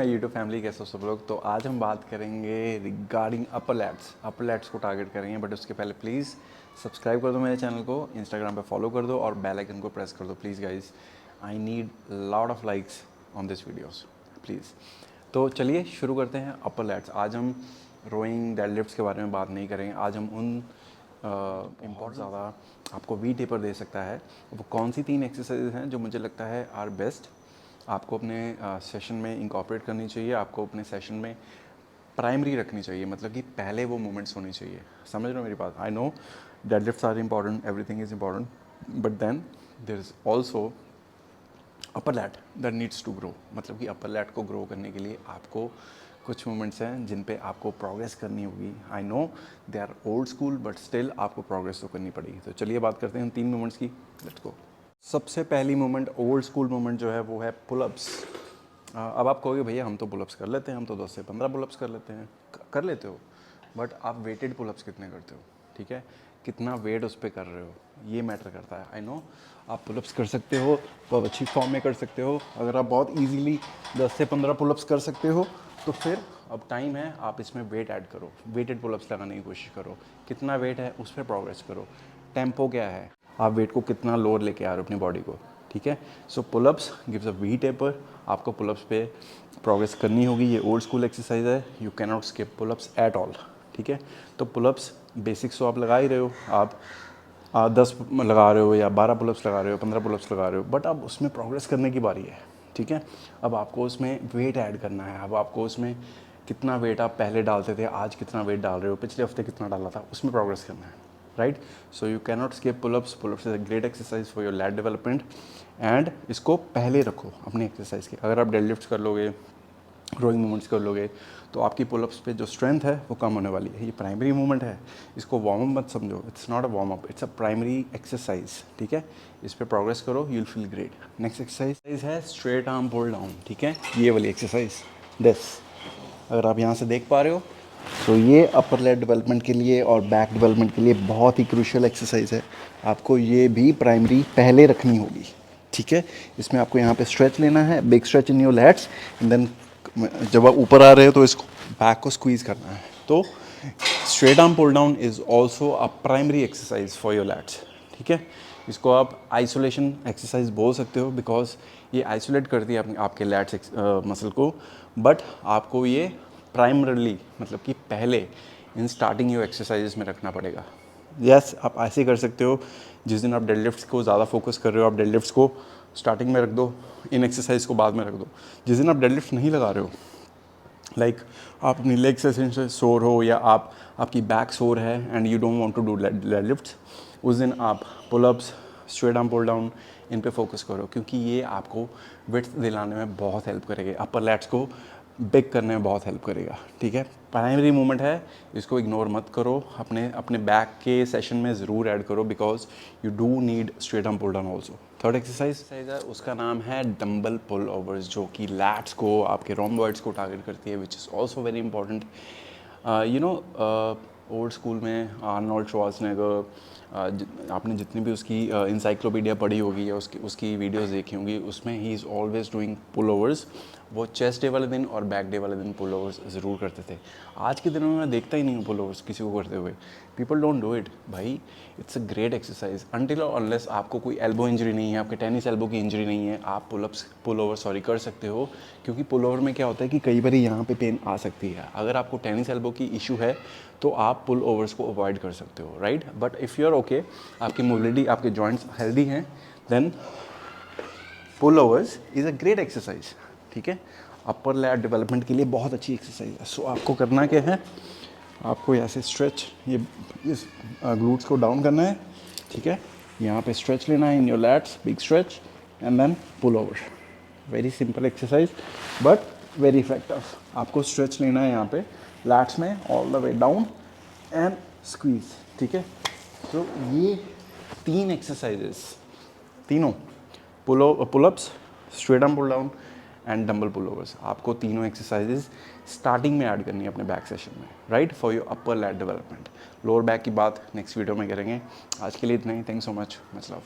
My YouTube family, कैसे हो सब लोग। तो आज हम बात करेंगे रिगार्डिंग अपर लैट्स को टारगेट करेंगे। बट उसके पहले प्लीज़ सब्सक्राइब कर दो मेरे चैनल को, इंस्टाग्राम पे फॉलो कर दो और बेल आइकन को प्रेस कर दो please guys. I need lot of likes on this videos please. तो चलिए शुरू करते हैं अपर लैट्स। आज हम रोइंग डेडलिफ्ट्स के बारे में बात नहीं करेंगे। आज हम उन बहुत ज़्यादा आपको वी टेपर दे सकता है वो कौन सी 3 एक्सरसाइज हैं जो मुझे लगता है आर बेस्ट आपको अपने सेशन में इंकॉर्पोरेट करनी चाहिए। आपको अपने सेशन में प्राइमरी रखनी चाहिए, मतलब कि पहले वो मूवमेंट्स होनी चाहिए। समझ रहे हो मेरी बात। I know deadlifts are important, everything is important, but then there is also upper lat that needs to grow. मतलब कि अपर लैट को ग्रो करने के लिए आपको कुछ मूवमेंट्स हैं जिन पे आपको प्रोग्रेस करनी होगी। I know they are old school but still आपको प्रोग्रेस तो करनी पड़ेगी। तो चलिए बात करते हैं 3 मूवमेंट्स की। Let's go. सबसे पहली मूवमेंट, ओल्ड स्कूल मूवमेंट जो है वो है पुलअप्स। अब आप कहोगे भैया हम तो पुलअप्स कर लेते हैं, हम तो 10 से 15 पुलअप्स कर लेते हैं। कर लेते हो, बट आप वेटेड पुलअप्स कितने करते हो, ठीक है, कितना वेट उस पर कर रहे हो, ये मैटर करता है। आई नो आप पुलअप्स कर सकते हो, बहुत अच्छी फॉर्म में कर सकते हो। अगर आप बहुत ईजीली 10 से 15 पुलअप्स कर सकते हो तो फिर अब टाइम है आप इसमें वेट ऐड करो, वेटेड पुलअप्स लगाने की कोशिश करो। कितना वेट है उस पर प्रोग्रेस करो। टेम्पो क्या है, आप वेट को कितना लोअर लेके आ रहे हो अपनी बॉडी को, ठीक है। So pullups gives a V taper. आपको पुलअप्स पे प्रोग्रेस करनी होगी। ये ओल्ड स्कूल एक्सरसाइज है, you can not skip pullups at all, ठीक है। तो पुलअप्स बेसिक्स तो आप लगा ही रहे हो। आप 10 लगा रहे हो या 12 पुलअप्स लगा रहे हो, 15 पुलअप्स लगा रहे हो, बट अब उसमें प्रोग्रेस करने की बारी है, ठीक है। अब आपको उसमें वेट ऐड करना है। अब आपको उसमें कितना वेट आप पहले डालते थे, आज कितना वेट डाल रहे हो, पिछले हफ्ते कितना डाला था, उसमें प्रोग्रेस करना है, right. So you can not skip pullups. Pullups is a great exercise for your lat development and इसको पहले रखो अपनी एक्सरसाइज के। अगर आप डेडलिफ्ट कर लोगे, रोइंग मूवमेंट्स कर लोगे, तो आपकी पुलअप्स पे जो स्ट्रेंथ है वो कम होने वाली है। ये प्राइमरी मूवमेंट है, इसको वार्म अप मत समझो। It's not a warm up, it's a primary exercise, ठीक है। इस पर प्रोग्रेस करो, you will feel great. Next exercise है स्ट्रेट आर्म पुल डाउन, ठीक है। ये वाली एक्सरसाइज दिस, अगर आप यहाँ से देख पा रहे हो तो ये अपर लेग डेवलपमेंट के लिए और बैक डेवलपमेंट के लिए बहुत ही क्रूशियल एक्सरसाइज है। आपको ये भी प्राइमरी पहले रखनी होगी, ठीक है। इसमें आपको यहाँ पे स्ट्रेच लेना है, big stretch in your lats, and then जब आप ऊपर आ रहे हो तो इसको बैक को स्क्वीज़ करना है। तो straight arm pull down is also a primary exercise for your lats, ठीक है। इसको आप आइसोलेशन एक्सरसाइज बोल सकते हो बिकॉज ये आइसोलेट करती है अपने आपके लैट्स मसल को, बट आपको ये प्राइमरली मतलब कि पहले इन स्टार्टिंग योर एक्सरसाइजेस में रखना पड़ेगा। यस, आप ऐसे कर सकते हो। जिस दिन आप डेडलिफ्ट्स को ज़्यादा फोकस कर रहे हो, आप डेडलिफ्ट्स को स्टार्टिंग में रख दो, इन एक्सरसाइज को बाद में रख दो। जिस दिन आप डेडलिफ्ट नहीं लगा रहे हो, लाइक आप अपनी लेग सेशन से सोर हो या आपकी बैक सोर है and you don't want to do deadlifts, उस दिन आप pullups, straight arm pull down, इन पे फोकस करो, क्योंकि ये आपको विड्थ दिलाने में बहुत हेल्प करेगा, अपर लैट्स को बिग करने में बहुत हेल्प करेगा, ठीक है। प्राइमरी मूवमेंट है, इसको इग्नोर मत करो। अपने अपने बैक के सेशन में ज़रूर ऐड करो because you do need straight arm pull down also. Third exercise है, उसका नाम है डंबल पुल ओवर्स, जो कि लैट्स को, आपके रोम्बॉइड्स को टारगेट करती है, which is also very important. You know old school में आर्नोल्ड श्वार्ज़नेगर, आपने जितनी भी उसकी इंसाइक्लोपीडिया पढ़ी होगी या उसकी वीडियोस देखी होंगी, उसमें ही is always doing pull overs. वो चेस्ट डे वाले दिन और बैक डे वाले दिन पुल ओवर्स ज़रूर करते थे। आज के दिनों में मैं देखता ही नहीं हूँ पुल ओवर्स किसी को करते हुए। पीपल डोंट डू इट भाई। It's a great exercise until और अनलेस आपको कोई एल्बो इंजरी नहीं है, आपके टेनिस एल्बो की इंजरी नहीं है, आप पुल ओवर कर सकते हो। क्योंकि पुल ओवर में क्या होता है कि कई बार यहाँ पे पेन आ सकती है। अगर आपको टेनिस एल्बो की इशू है तो आप पुल ओवर्स को अवॉइड कर सकते हो, right. But if you are okay, आपकी मोबिलिटी, आपके जॉइंट्स हेल्दी हैं, then pull overs is a great exercise, ठीक है। अपर लैट डेवलपमेंट के लिए बहुत अच्छी एक्सरसाइज है। सो आपको करना क्या है, आपको ऐसे स्ट्रेच, ये इस ग्लूट्स को डाउन करना है, ठीक है। यहाँ पे स्ट्रेच लेना है in your lats, big stretch, and then pull over. Very simple exercise but very effective. आपको स्ट्रेच लेना है यहाँ पे लैट्स में all the way down and squeeze, ठीक है। तो ये 3 एक्सरसाइजेस, तीनों pullups, straight arm pull down and dumbbell pull overs, आपको तीनों एक्सरसाइजेज स्टार्टिंग में ऐड करनी है अपने बैक सेशन में, right, for your upper lat development. Lower back की बात नेक्स्ट वीडियो में करेंगे। आज के लिए इतना ही। Thanks so much love.